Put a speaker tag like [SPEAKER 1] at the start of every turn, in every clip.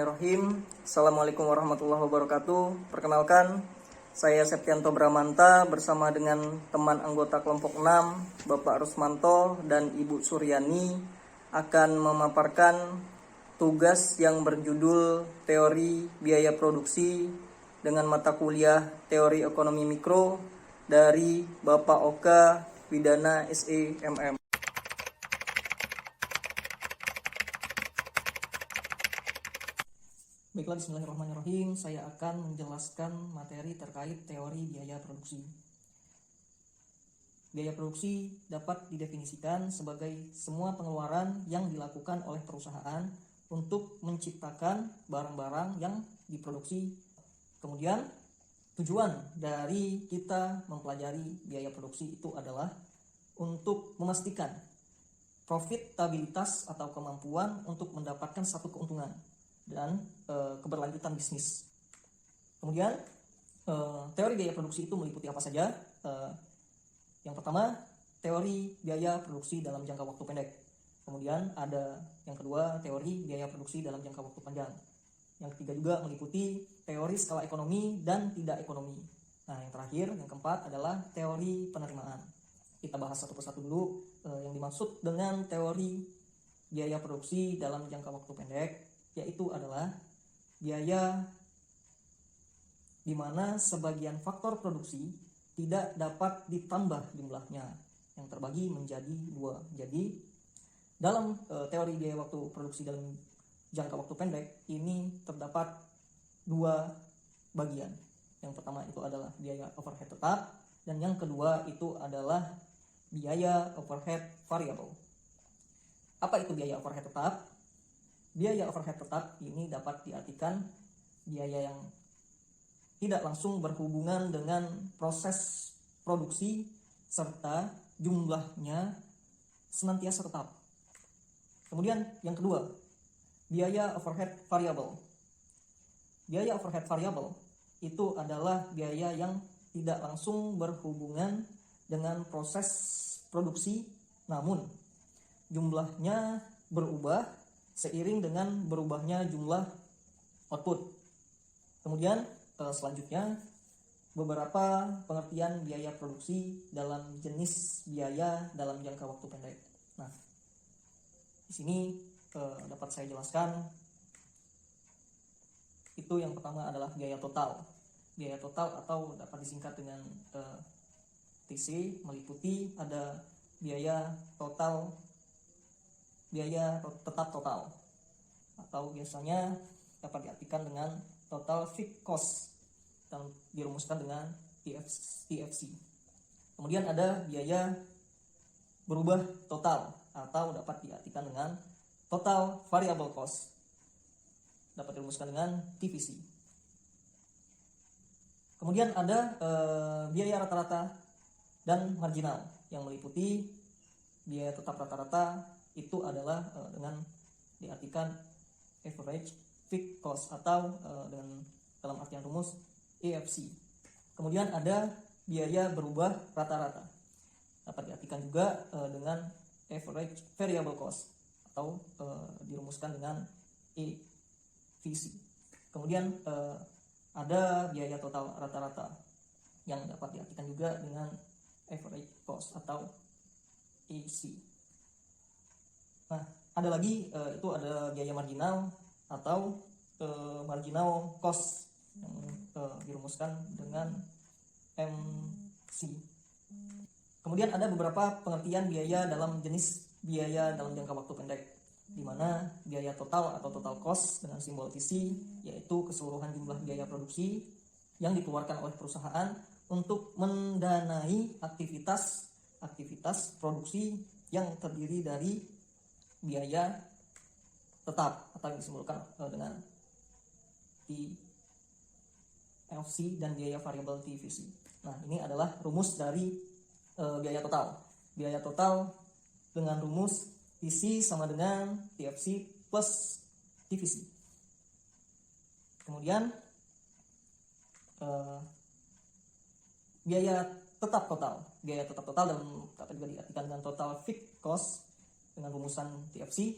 [SPEAKER 1] Bismillahirrahmanirrahim. Assalamualaikum warahmatullahi wabarakatuh. Perkenalkan, saya Septianto Bramanta bersama dengan teman anggota kelompok 6, Bapak Rusmanto dan Ibu Suryani akan memaparkan tugas yang berjudul Teori Biaya Produksi dengan mata kuliah Teori Ekonomi Mikro dari Bapak Oka Widana SEMM. Baiklah, bismillahirrahmanirrahim. Saya akan menjelaskan materi terkait teori biaya produksi. Biaya produksi dapat didefinisikan sebagai semua pengeluaran yang dilakukan oleh perusahaan untuk menciptakan barang-barang yang diproduksi. Kemudian, tujuan dari kita mempelajari biaya produksi itu adalah untuk memastikan profitabilitas atau kemampuan untuk mendapatkan satu keuntungan dan keberlanjutan bisnis. Kemudian teori biaya produksi itu meliputi apa saja? Yang pertama, teori biaya produksi dalam jangka waktu pendek. Kemudian ada yang kedua, teori biaya produksi dalam jangka waktu panjang. Yang ketiga juga meliputi teori skala ekonomi dan tidak ekonomi. Nah, yang terakhir, yang keempat adalah teori penerimaan. Kita bahas satu persatu dulu. Yang dimaksud dengan teori biaya produksi dalam jangka waktu pendek yaitu adalah biaya di mana sebagian faktor produksi tidak dapat ditambah jumlahnya, yang terbagi menjadi dua. Jadi dalam teori biaya waktu produksi dalam jangka waktu pendek ini terdapat dua bagian. Yang pertama itu adalah biaya overhead tetap, dan yang kedua itu adalah biaya overhead variabel. Apa itu biaya overhead tetap? Biaya overhead tetap ini dapat diartikan biaya yang tidak langsung berhubungan dengan proses produksi serta jumlahnya senantiasa tetap. Kemudian yang kedua, biaya overhead variabel. Biaya overhead variabel itu adalah biaya yang tidak langsung berhubungan dengan proses produksi, namun jumlahnya berubah seiring dengan berubahnya jumlah output. Kemudian selanjutnya beberapa pengertian biaya produksi dalam jenis biaya dalam jangka waktu pendek. Nah, di sini dapat saya jelaskan. Itu yang pertama adalah biaya total. Biaya total atau dapat disingkat dengan TC meliputi ada biaya total, biaya tetap total, atau biasanya dapat diartikan dengan total fixed cost dan dirumuskan dengan TFC. Kemudian ada biaya berubah total atau dapat diartikan dengan total variable cost, dapat dirumuskan dengan TVC. Kemudian ada biaya rata-rata dan marginal yang meliputi biaya tetap rata-rata itu adalah dengan diartikan average fixed cost atau dengan dalam artian rumus AFC. Kemudian ada biaya berubah rata-rata, dapat diartikan juga dengan average variable cost atau dirumuskan dengan AVC. Kemudian ada biaya total rata-rata yang dapat diartikan juga dengan average cost atau AC. Nah, ada lagi itu ada biaya marginal atau marginal cost yang dirumuskan dengan MC. Kemudian ada beberapa pengertian biaya dalam jenis biaya dalam jangka waktu pendek, di mana biaya total atau total cost dengan simbol TC yaitu keseluruhan jumlah biaya produksi yang dikeluarkan oleh perusahaan untuk mendanai aktivitas produksi yang terdiri dari biaya tetap atau yang disimbolkan dengan TFC dan biaya variabel TVC. Nah, ini adalah rumus dari biaya total. Biaya total dengan rumus TC sama dengan TFC plus TVC. Kemudian biaya tetap total. Biaya tetap total dapat juga diartikan dengan total fixed cost dengan rumusan TFC,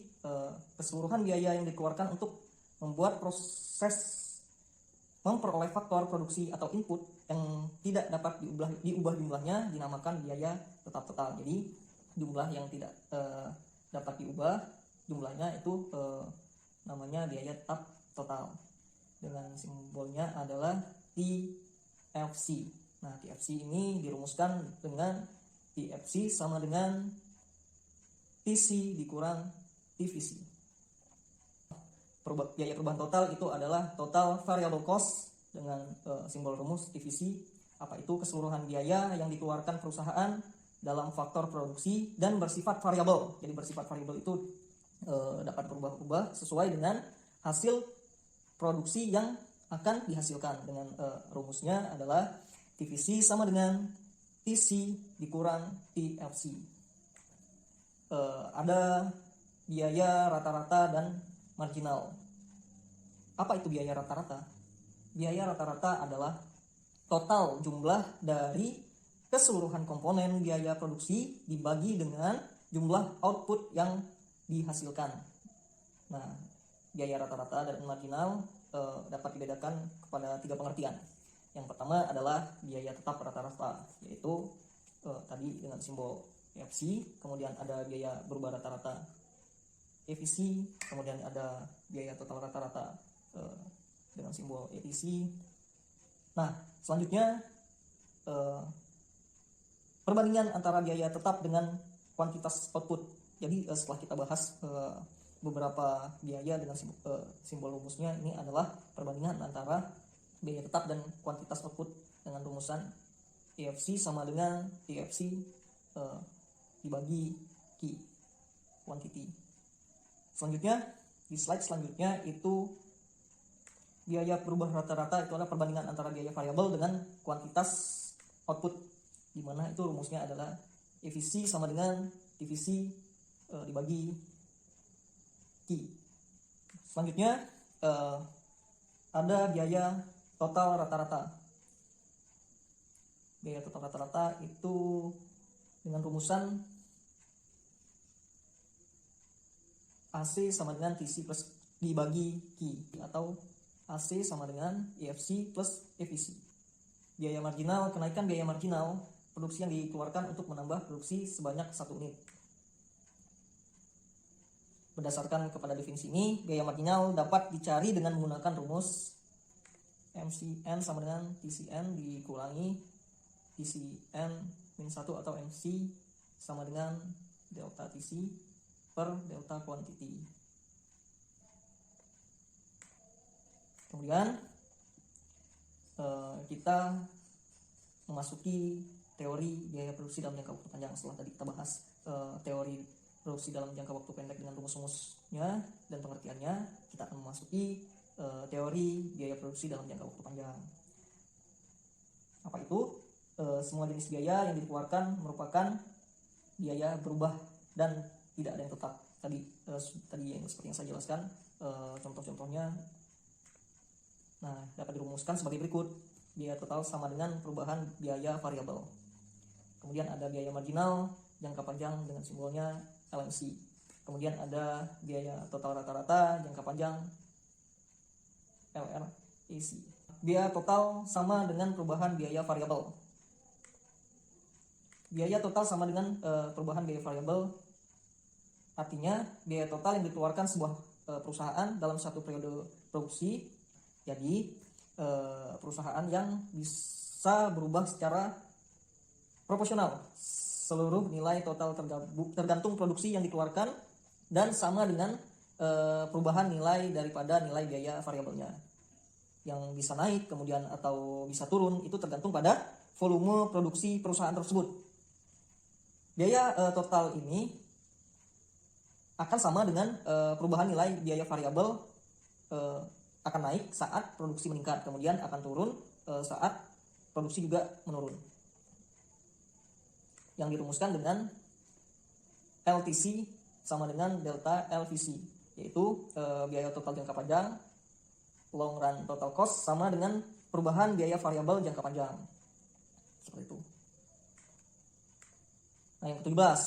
[SPEAKER 1] keseluruhan biaya yang dikeluarkan untuk membuat proses memperoleh faktor produksi atau input yang tidak dapat diubah jumlahnya dinamakan biaya tetap total. Jadi jumlah yang tidak dapat diubah jumlahnya itu namanya biaya tetap total. Dengan simbolnya adalah TFC. Nah, TFC ini dirumuskan dengan TFC sama dengan TC dikurang TVC. Biaya perubahan total itu adalah total variable cost dengan simbol rumus TVC. Apa itu? Keseluruhan biaya yang dikeluarkan perusahaan dalam faktor produksi dan bersifat variabel. Jadi bersifat variabel itu dapat berubah-ubah sesuai dengan hasil produksi yang akan dihasilkan. Dengan rumusnya adalah TVC sama dengan TC dikurang TFC. Ada biaya rata-rata dan marginal. Apa itu biaya rata-rata? Biaya rata-rata adalah total jumlah dari keseluruhan komponen biaya produksi dibagi dengan jumlah output yang dihasilkan. Nah, biaya rata-rata dan marginal dapat dibedakan kepada 3 pengertian. Yang pertama adalah biaya tetap rata-rata, yaitu tadi dengan simbol FC, kemudian ada biaya berubah rata-rata EVC, kemudian ada biaya total rata-rata dengan simbol ETC. Nah, selanjutnya perbandingan antara biaya tetap dengan kuantitas output. Jadi setelah kita bahas beberapa biaya dengan simbol rumusnya, ini adalah perbandingan antara biaya tetap dan kuantitas output dengan rumusan EFC sama dengan TFC dibagi Q, quantity. Selanjutnya, di slide selanjutnya itu biaya berubah rata-rata itu adalah perbandingan antara biaya variabel dengan kuantitas output, di mana itu rumusnya adalah EVC sama dengan TVC dibagi Q. Selanjutnya ada biaya total rata-rata. Biaya total rata-rata itu dengan rumusan AC sama dengan TC plus dibagi Q, atau AC sama dengan EFC plus EVC. Biaya marginal, kenaikan biaya marginal produksi yang dikeluarkan untuk menambah produksi sebanyak 1 unit. Berdasarkan kepada definisi ini, biaya marginal dapat dicari dengan menggunakan rumus MCN sama dengan TCN dikurangi TCN min 1 atau MC sama dengan delta TC per delta quantity. Kemudian kita memasuki teori biaya produksi dalam jangka waktu panjang. Setelah tadi kita bahas teori produksi dalam jangka waktu pendek dengan rumus-rumusnya dan pengertiannya, kita akan memasuki teori biaya produksi dalam jangka waktu panjang. Apa itu? Semua jenis biaya yang dikeluarkan merupakan biaya berubah dan tidak ada yang tetap. Tadi yang seperti yang saya jelaskan, contoh-contohnya. Nah, dapat dirumuskan sebagai berikut. Biaya total sama dengan perubahan biaya variabel. Kemudian ada biaya marginal jangka panjang dengan simbolnya LMC. Kemudian ada biaya total rata-rata jangka panjang LRAC. Biaya total sama dengan perubahan biaya variabel. Biaya total sama dengan perubahan biaya variabel, artinya biaya total yang dikeluarkan sebuah perusahaan dalam satu periode produksi. Jadi perusahaan yang bisa berubah secara proporsional. Seluruh nilai total tergantung produksi yang dikeluarkan dan sama dengan perubahan nilai daripada nilai biaya variabelnya. Yang bisa naik kemudian atau bisa turun itu tergantung pada volume produksi perusahaan tersebut. Biaya total ini akan sama dengan perubahan nilai biaya variabel, akan naik saat produksi meningkat, kemudian akan turun saat produksi juga menurun. Yang dirumuskan dengan LTC sama dengan delta LVC, yaitu biaya total jangka panjang, long run total cost, sama dengan perubahan biaya variabel jangka panjang. Seperti itu. Nah, yang ke-17,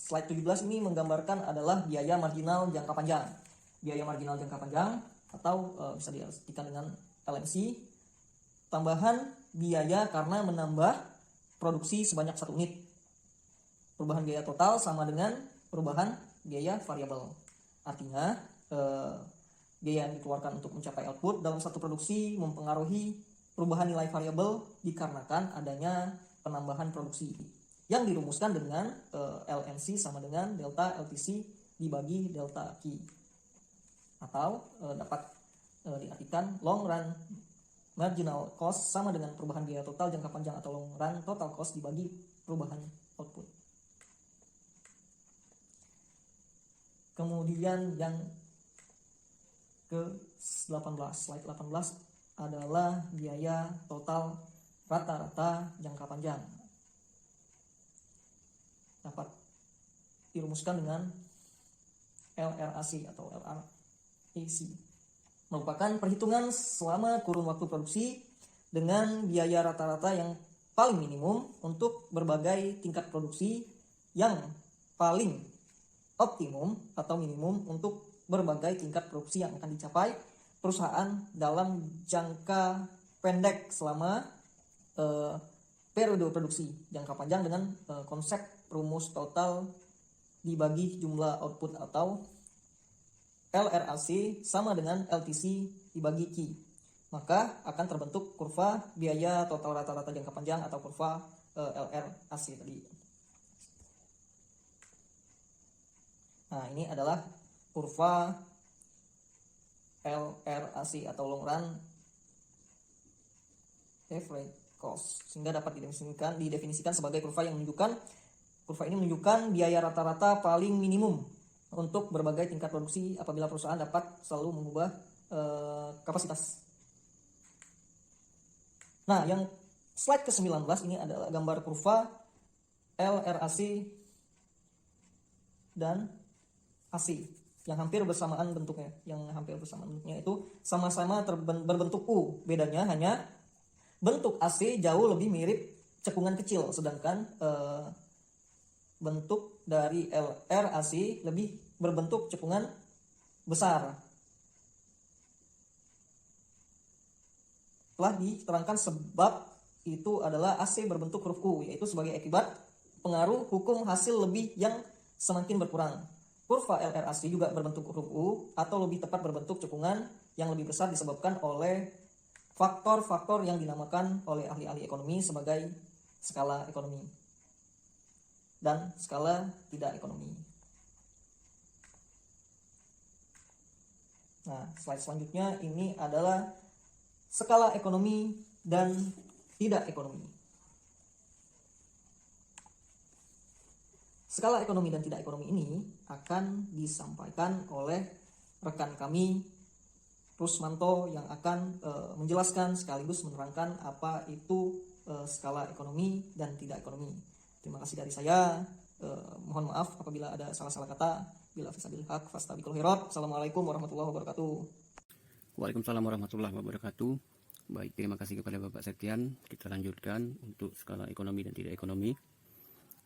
[SPEAKER 1] slide 17 ini menggambarkan adalah biaya marginal jangka panjang. Biaya marginal jangka panjang atau bisa diartikan dengan LMC, tambahan biaya karena menambah produksi sebanyak 1 unit. Perubahan biaya total sama dengan perubahan biaya variabel. Artinya biaya yang dikeluarkan untuk mencapai output dalam satu produksi mempengaruhi perubahan nilai variabel dikarenakan adanya penambahan produksi, yang dirumuskan dengan LNC sama dengan delta LTC dibagi delta Q, atau dapat diartikan long run marginal cost sama dengan perubahan biaya total jangka panjang atau long run total cost dibagi perubahan output. Kemudian yang ke-18, slide 18 adalah biaya total rata-rata jangka panjang. Dapat dirumuskan dengan LRAC atau LRAC. Merupakan perhitungan selama kurun waktu produksi dengan biaya rata-rata yang paling minimum untuk berbagai tingkat produksi yang paling optimum atau minimum untuk berbagai tingkat produksi yang akan dicapai perusahaan dalam jangka pendek selama periode produksi jangka panjang dengan konsep rumus total dibagi jumlah output atau LRAC sama dengan LTC dibagi Q. Maka akan terbentuk kurva biaya total rata-rata jangka panjang atau kurva LRAC tadi. Nah, ini adalah kurva LRAC atau long run average cost, sehingga dapat didefinisikan sebagai kurva yang menunjukkan biaya rata-rata paling minimum untuk berbagai tingkat produksi apabila perusahaan dapat selalu mengubah kapasitas. Nah, yang slide ke-19 ini adalah gambar kurva LRAC dan AC yang hampir bersamaan bentuknya. Itu sama-sama berbentuk U. Bedanya hanya bentuk AC jauh lebih mirip cekungan kecil, sedangkan bentuk dari LRAC lebih berbentuk cekungan besar. Telah diterangkan sebab itu adalah AC berbentuk huruf Q, yaitu sebagai akibat pengaruh hukum hasil lebih yang semakin berkurang. Kurva LRAC juga berbentuk huruf U atau lebih tepat berbentuk cekungan yang lebih besar disebabkan oleh faktor-faktor yang dinamakan oleh ahli-ahli ekonomi sebagai skala ekonomi dan skala tidak ekonomi. Nah, slide selanjutnya ini adalah skala ekonomi dan tidak ekonomi. Skala ekonomi dan tidak ekonomi ini akan disampaikan oleh rekan kami Rusmanto yang akan menjelaskan sekaligus menerangkan apa itu skala ekonomi dan tidak ekonomi. Terima kasih dari saya. Mohon maaf apabila ada salah-salah kata. Bila fisabil haq fastabiqul khairat. Assalamualaikum warahmatullahi wabarakatuh.
[SPEAKER 2] Waalaikumsalam warahmatullahi wabarakatuh. Baik, terima kasih kepada Bapak Septian. Kita lanjutkan untuk skala ekonomi dan tidak ekonomi.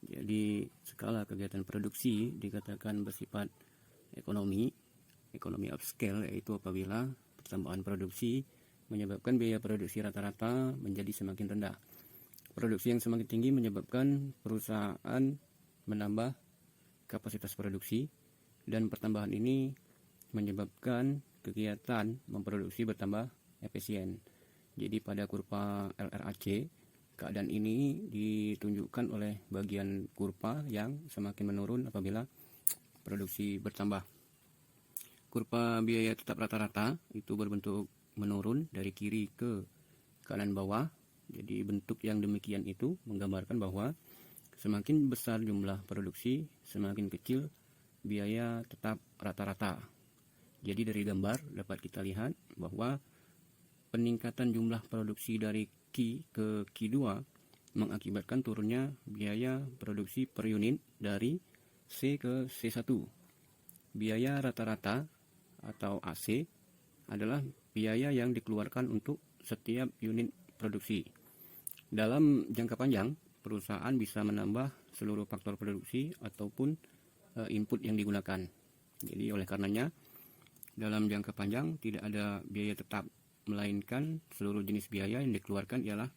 [SPEAKER 2] Jadi skala kegiatan produksi dikatakan bersifat ekonomi upscale, yaitu apabila pertambahan produksi menyebabkan biaya produksi rata-rata menjadi semakin rendah. Produksi yang semakin tinggi menyebabkan perusahaan menambah kapasitas produksi, dan pertambahan ini menyebabkan kegiatan memproduksi bertambah efisien. Jadi pada kurva LRAC, keadaan ini ditunjukkan oleh bagian kurva yang semakin menurun apabila produksi bertambah. Kurva biaya tetap rata-rata itu berbentuk menurun dari kiri ke kanan bawah. Jadi bentuk yang demikian itu menggambarkan bahwa semakin besar jumlah produksi, semakin kecil biaya tetap rata-rata. Jadi dari gambar dapat kita lihat bahwa peningkatan jumlah produksi dari Q ke Q2 mengakibatkan turunnya biaya produksi per unit dari C ke C1. Biaya rata-rata atau AC adalah biaya yang dikeluarkan untuk setiap unit produksi. Dalam jangka panjang, perusahaan bisa menambah seluruh faktor produksi ataupun input yang digunakan. Jadi oleh karenanya dalam jangka panjang tidak ada biaya tetap, melainkan seluruh jenis biaya yang dikeluarkan ialah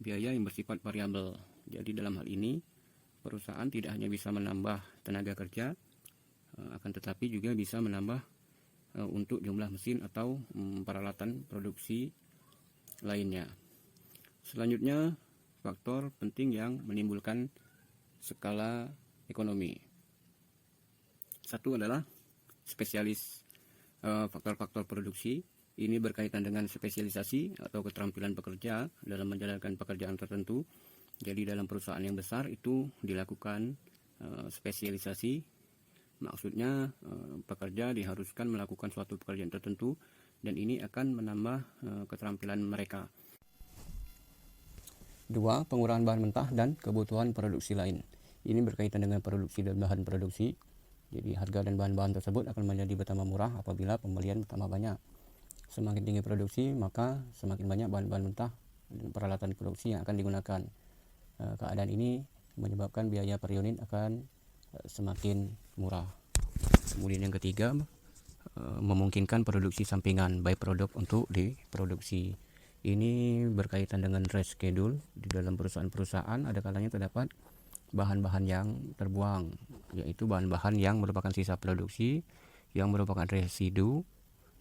[SPEAKER 2] biaya yang bersifat variabel. Jadi dalam hal ini perusahaan tidak hanya bisa menambah tenaga kerja, akan tetapi juga bisa menambah untuk jumlah mesin atau peralatan produksi lainnya. Selanjutnya, faktor penting yang menimbulkan skala ekonomi. Satu adalah spesialis. Faktor-faktor produksi ini berkaitan dengan spesialisasi atau keterampilan pekerja dalam menjalankan pekerjaan tertentu. Jadi dalam perusahaan yang besar itu dilakukan spesialisasi. Maksudnya pekerja diharuskan melakukan suatu pekerjaan tertentu dan ini akan menambah keterampilan mereka. 2. Pengurahan bahan mentah dan kebutuhan produksi lain. Ini berkaitan dengan produksi dan bahan produksi. Jadi harga dan bahan-bahan tersebut akan menjadi bertambah murah apabila pembelian bertambah banyak. Semakin tinggi produksi, maka semakin banyak bahan-bahan mentah dan peralatan produksi yang akan digunakan. Keadaan ini menyebabkan biaya per unit akan semakin murah. Kemudian yang ketiga, memungkinkan produksi sampingan by product untuk diproduksi. Ini berkaitan dengan reschedule. Di dalam perusahaan-perusahaan ada kalanya terdapat bahan-bahan yang terbuang, yaitu bahan-bahan yang merupakan sisa produksi yang merupakan residu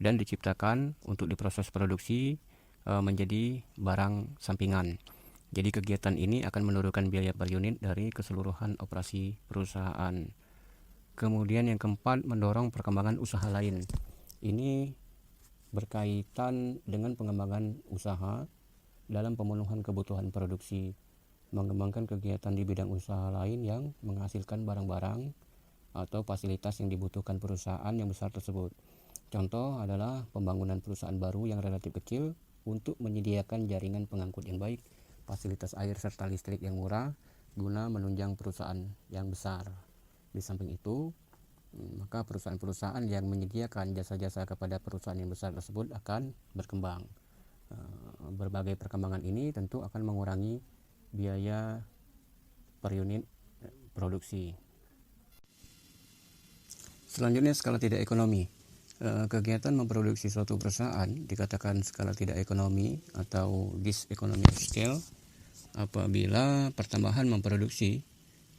[SPEAKER 2] dan diciptakan untuk diproses produksi menjadi barang sampingan. Jadi kegiatan ini akan menurunkan biaya per unit dari keseluruhan operasi perusahaan. Kemudian yang keempat, mendorong perkembangan usaha lain. Ini berkaitan dengan pengembangan usaha dalam pemenuhan kebutuhan produksi, mengembangkan kegiatan di bidang usaha lain yang menghasilkan barang-barang atau fasilitas yang dibutuhkan perusahaan yang besar tersebut. Contoh adalah pembangunan perusahaan baru yang relatif kecil untuk menyediakan jaringan pengangkut yang baik, fasilitas air serta listrik yang murah guna menunjang perusahaan yang besar. Di samping itu, maka perusahaan-perusahaan yang menyediakan jasa-jasa kepada perusahaan yang besar tersebut akan berkembang. Berbagai perkembangan ini tentu akan mengurangi biaya per unit produksi. Selanjutnya, skala tidak ekonomi. Kegiatan memproduksi suatu perusahaan dikatakan skala tidak ekonomi atau diseconomy scale apabila pertambahan memproduksi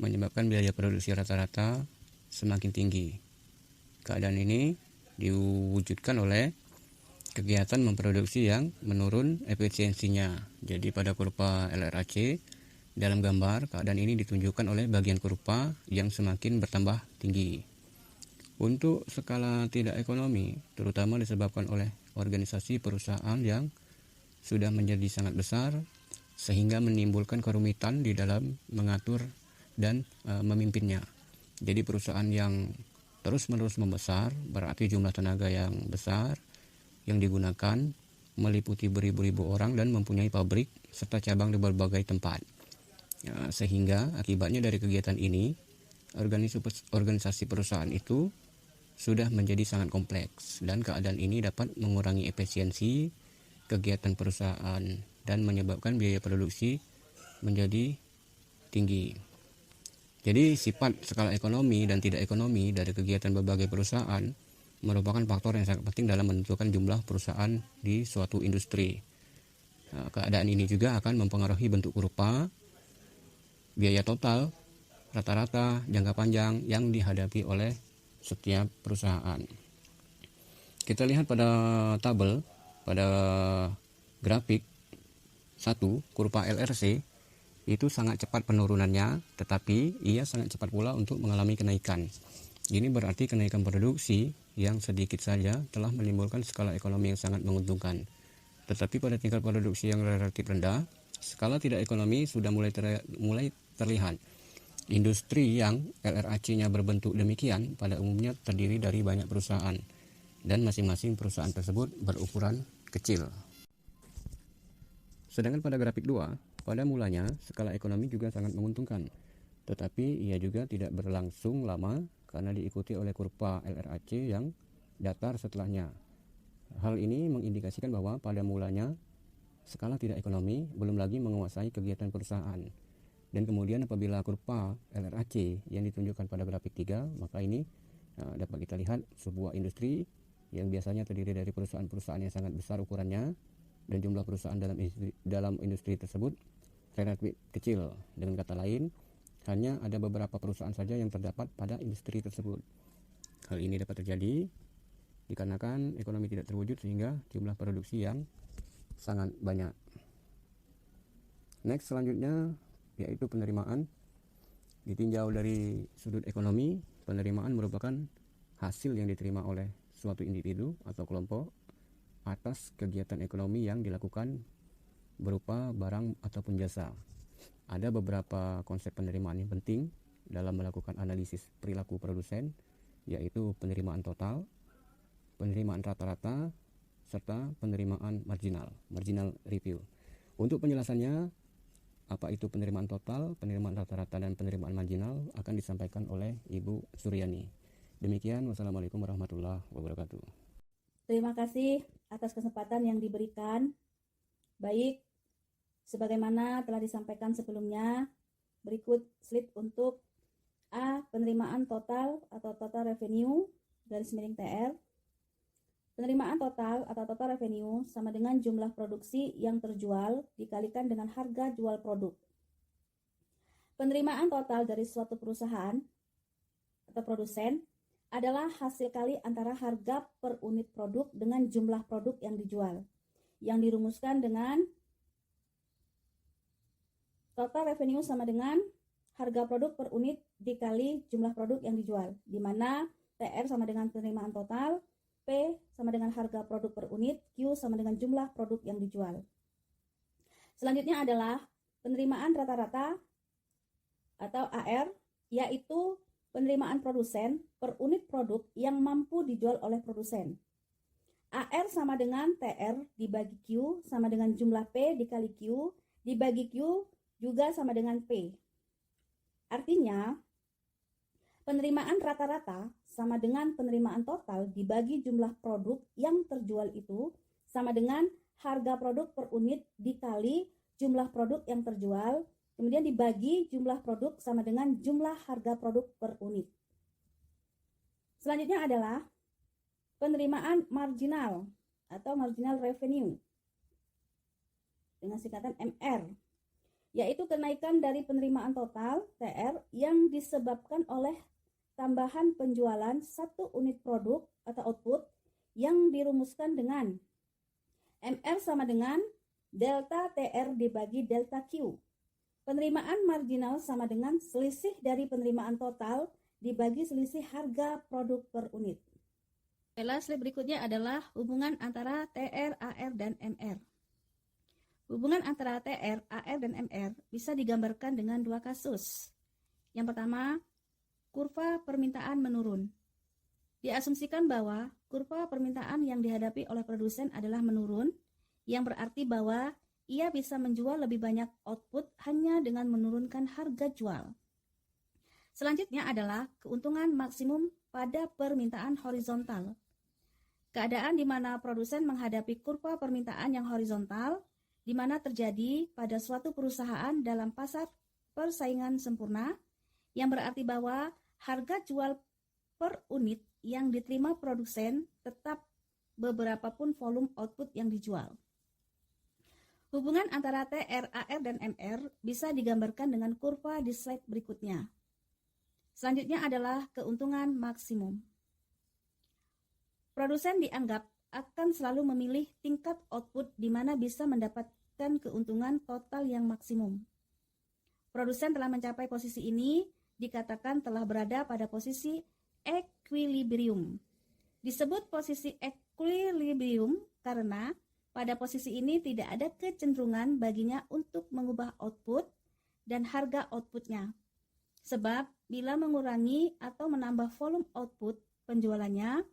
[SPEAKER 2] menyebabkan biaya produksi rata-rata semakin tinggi. Keadaan ini diwujudkan oleh kegiatan memproduksi yang menurun efisiensinya. Jadi pada kurva LRAC dalam gambar, keadaan ini ditunjukkan oleh bagian kurva yang semakin bertambah tinggi. Untuk skala tidak ekonomi, terutama disebabkan oleh organisasi perusahaan yang sudah menjadi sangat besar, sehingga menimbulkan kerumitan di dalam mengatur dan memimpinnya. Jadi perusahaan yang terus-menerus membesar, berarti jumlah tenaga yang besar yang digunakan meliputi beribu-ribu orang dan mempunyai pabrik serta cabang di berbagai tempat. Sehingga akibatnya dari kegiatan ini, organisasi perusahaan itu sudah menjadi sangat kompleks dan keadaan ini dapat mengurangi efisiensi kegiatan perusahaan dan menyebabkan biaya produksi menjadi tinggi. Jadi sifat skala ekonomi dan tidak ekonomi dari kegiatan berbagai perusahaan merupakan faktor yang sangat penting dalam menentukan jumlah perusahaan di suatu industri. Keadaan ini juga akan mempengaruhi bentuk kurva, biaya total, rata-rata, jangka panjang yang dihadapi oleh setiap perusahaan. Kita lihat pada tabel, pada grafik 1, kurva LRC itu sangat cepat penurunannya, tetapi ia sangat cepat pula untuk mengalami kenaikan. Ini berarti kenaikan produksi yang sedikit saja telah menimbulkan skala ekonomi yang sangat menguntungkan. Tetapi pada tingkat produksi yang relatif rendah, skala tidak ekonomi sudah mulai terlihat. Industri yang LRAC-nya berbentuk demikian pada umumnya terdiri dari banyak perusahaan dan masing-masing perusahaan tersebut berukuran kecil. Sedangkan pada grafik 2, pada mulanya skala ekonomi juga sangat menguntungkan, tetapi ia juga tidak berlangsung lama karena diikuti oleh kurva LRAC yang datar setelahnya. Hal ini mengindikasikan bahwa pada mulanya skala tidak ekonomi belum lagi menguasai kegiatan perusahaan. Dan kemudian apabila kurva LRAC yang ditunjukkan pada grafik 3, maka ini dapat kita lihat sebuah industri yang biasanya terdiri dari perusahaan-perusahaan yang sangat besar ukurannya dan jumlah perusahaan dalam industri tersebut relatif kecil. Dengan kata lain, hanya ada beberapa perusahaan saja yang terdapat pada industri tersebut. Hal ini dapat terjadi dikarenakan ekonomi tidak terwujud sehingga jumlah produksi yang sangat banyak. Next, selanjutnya yaitu penerimaan. Ditinjau dari sudut ekonomi, penerimaan merupakan hasil yang diterima oleh suatu individu atau kelompok atas kegiatan ekonomi yang dilakukan berupa barang ataupun jasa. Ada beberapa konsep penerimaan yang penting dalam melakukan analisis perilaku produsen, yaitu penerimaan total, penerimaan rata-rata, serta penerimaan marginal review. Untuk penjelasannya, apa itu penerimaan total, penerimaan rata-rata, dan penerimaan marginal akan disampaikan oleh Ibu Suryani. Demikian, wassalamualaikum warahmatullahi wabarakatuh.
[SPEAKER 3] Terima kasih atas kesempatan yang diberikan. Baik, sebagaimana telah disampaikan sebelumnya, berikut slide untuk A. Penerimaan total atau total revenue (TR). Penerimaan total atau total revenue sama dengan jumlah produksi yang terjual dikalikan dengan harga jual produk. Penerimaan total dari suatu perusahaan atau produsen adalah hasil kali antara harga per unit produk dengan jumlah produk yang dijual, yang dirumuskan dengan total revenue sama dengan harga produk per unit dikali jumlah produk yang dijual, di mana TR sama dengan penerimaan total, P sama dengan harga produk per unit, Q sama dengan jumlah produk yang dijual. Selanjutnya adalah penerimaan rata-rata atau AR, yaitu penerimaan produsen per unit produk yang mampu dijual oleh produsen. AR sama dengan TR dibagi Q sama dengan jumlah P dikali Q dibagi Q juga sama dengan P. Artinya, penerimaan rata-rata sama dengan penerimaan total dibagi jumlah produk yang terjual itu sama dengan harga produk per unit dikali jumlah produk yang terjual, kemudian dibagi jumlah produk sama dengan jumlah harga produk per unit. Selanjutnya adalah penerimaan marginal atau marginal revenue dengan singkatan MR, yaitu kenaikan dari penerimaan total TR yang disebabkan oleh tambahan penjualan satu unit produk atau output yang dirumuskan dengan MR sama dengan delta TR dibagi delta Q. Penerimaan marginal sama dengan selisih dari penerimaan total dibagi selisih harga produk per unit. Slide berikutnya adalah hubungan antara TR, AR, dan MR. Hubungan antara TR, AR, dan MR bisa digambarkan dengan dua kasus. Yang pertama, kurva permintaan menurun. Diasumsikan bahwa kurva permintaan yang dihadapi oleh produsen adalah menurun, yang berarti bahwa ia bisa menjual lebih banyak output hanya dengan menurunkan harga jual. Selanjutnya adalah keuntungan maksimum pada permintaan horizontal. Keadaan di mana produsen menghadapi kurva permintaan yang horizontal, di mana terjadi pada suatu perusahaan dalam pasar persaingan sempurna, yang berarti bahwa harga jual per unit yang diterima produsen tetap beberapa pun volume output yang dijual. Hubungan antara TR, AR, dan MR bisa digambarkan dengan kurva di slide berikutnya. Selanjutnya adalah keuntungan maksimum. Produsen dianggap akan selalu memilih tingkat output di mana bisa mendapatkan keuntungan total yang maksimum. Produsen telah mencapai posisi ini dikatakan telah berada pada posisi equilibrium. Disebut posisi equilibrium karena pada posisi ini tidak ada kecenderungan baginya untuk mengubah output dan harga outputnya. Sebab bila mengurangi atau menambah volume output penjualannya,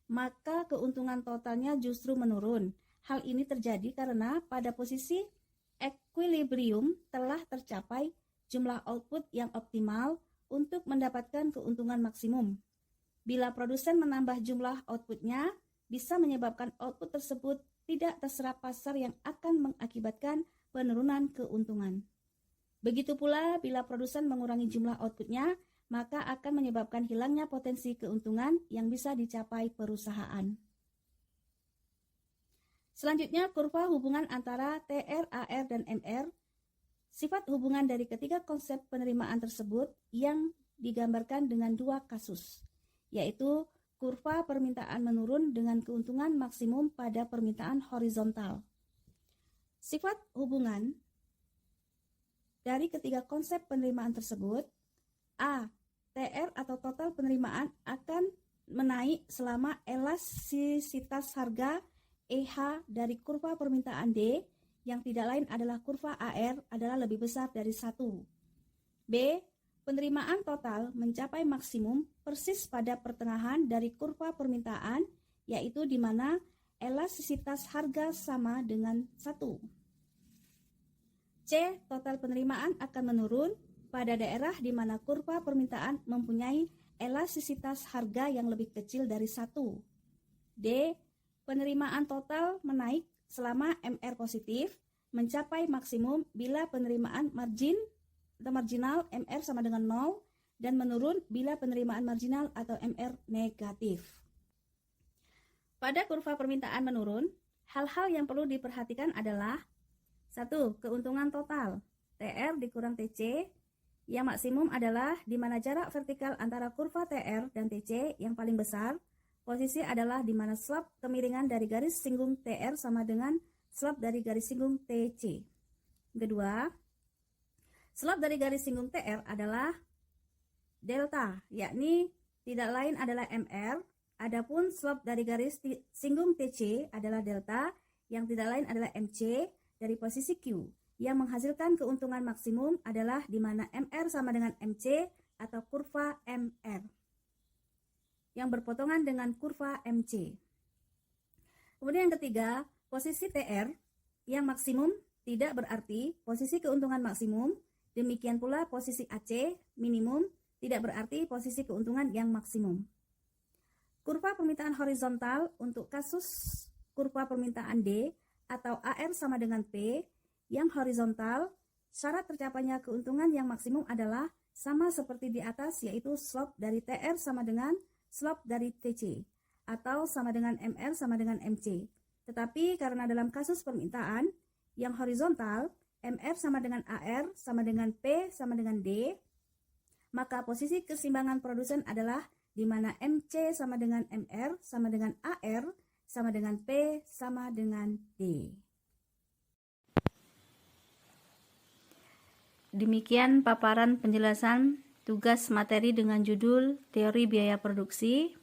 [SPEAKER 3] maka keuntungan totalnya justru menurun. Hal ini terjadi karena pada posisi equilibrium telah tercapai jumlah output yang optimal untuk mendapatkan keuntungan maksimum. Bila produsen menambah jumlah outputnya, bisa menyebabkan output tersebut tidak terserap pasar yang akan mengakibatkan penurunan keuntungan. Begitu pula bila produsen mengurangi jumlah outputnya, maka akan menyebabkan hilangnya potensi keuntungan yang bisa dicapai perusahaan. Selanjutnya, kurva hubungan antara TR, AR, dan MR. Sifat hubungan dari ketiga konsep penerimaan tersebut yang digambarkan dengan dua kasus, yaitu kurva permintaan menurun dengan keuntungan maksimum pada permintaan horizontal. Sifat hubungan dari ketiga konsep penerimaan tersebut, A. TR atau total penerimaan akan menaik selama elastisitas harga EH dari kurva permintaan D yang tidak lain adalah kurva AR adalah lebih besar dari 1. B. Penerimaan total mencapai maksimum persis pada pertengahan dari kurva permintaan, yaitu di mana elastisitas harga sama dengan 1. C. Total penerimaan akan menurun pada daerah di mana kurva permintaan mempunyai elastisitas harga yang lebih kecil dari 1. D. Penerimaan total menaik selama MR positif mencapai maksimum bila penerimaan margin atau marginal MR sama dengan 0 dan menurun bila penerimaan marginal atau MR negatif. Pada kurva permintaan menurun, hal-hal yang perlu diperhatikan adalah 1. Keuntungan total TR dikurang TC yang maksimum adalah di mana jarak vertikal antara kurva TR dan TC yang paling besar. Posisi adalah di mana slope kemiringan dari garis singgung TR sama dengan slope dari garis singgung TC. Kedua, slope dari garis singgung TR adalah delta, yakni tidak lain adalah MR. Adapun slope dari garis singgung TC adalah delta, yang tidak lain adalah MC dari posisi Q. Yang menghasilkan keuntungan maksimum adalah di mana MR sama dengan MC atau kurva MR yang berpotongan dengan kurva MC. Kemudian yang ketiga, posisi TR yang maksimum tidak berarti posisi keuntungan maksimum, demikian pula posisi AC minimum tidak berarti posisi keuntungan yang maksimum. Kurva permintaan horizontal untuk kasus kurva permintaan D atau AR sama dengan P yang horizontal, syarat tercapainya keuntungan yang maksimum adalah sama seperti di atas, yaitu slope dari TR sama dengan slope dari TC atau sama dengan MR sama dengan MC. Tetapi karena dalam kasus permintaan yang horizontal, MR sama dengan AR sama dengan P sama dengan D, maka posisi keseimbangan produsen adalah di mana MC sama dengan MR sama dengan AR sama dengan P sama dengan D. Demikian paparan penjelasan tugas materi dengan judul Teori Biaya Produksi.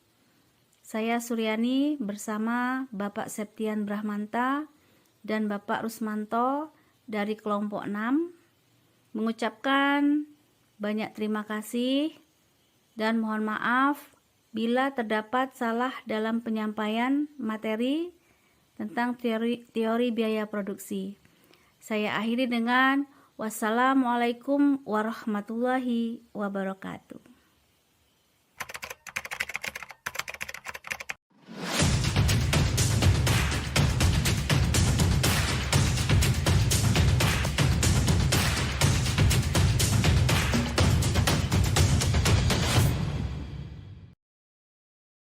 [SPEAKER 3] Saya Suryani bersama Bapak Septian Brahmanta dan Bapak Rusmanto dari kelompok 6 mengucapkan banyak terima kasih dan mohon maaf bila terdapat salah dalam penyampaian materi tentang teori biaya produksi. Saya akhiri dengan wassalamualaikum warahmatullahi wabarakatuh.